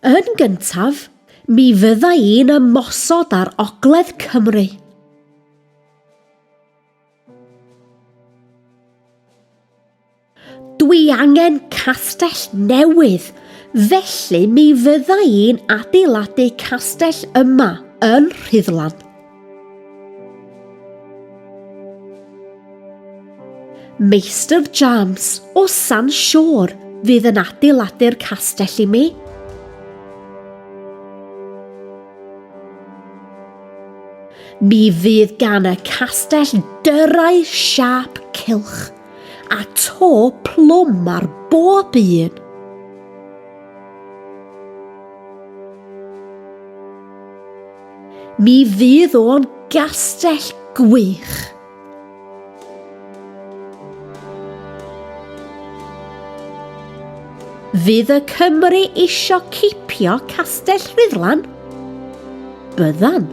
Yn gyntaf, mi fydda i'n ymosod ar Ogledd Cymru. Dwi angen castell newydd, felly mi fydda i'n adeiladu castell yma yn Rhuddlan. Meistr James o San Siôr fydd yn adeiladu'r castell i mi. Mi fydd gan y castell dyrrau, siap, cylch a to plwm ar bob un. Mi fydd o'n gastell gwych. Fydd y Cymry isio cipio Castell Rhuddlan? Byddan.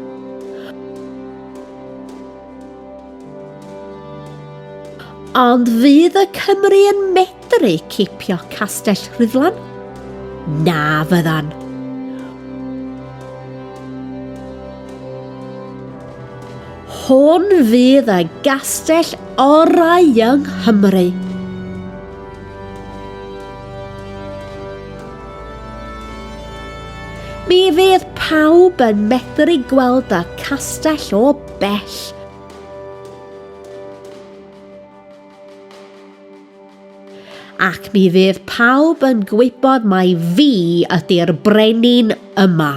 Ond fydd y Cymry yn medru cipio Castell Rhuddlan? Na fyddan. Hwn fydd y gastell orau yng Nghymru. Mi fydd pawb yn medru gweld y castell o bell. Ac mi fydd pawb yn gwybod mai fi ydy'r brenin yma.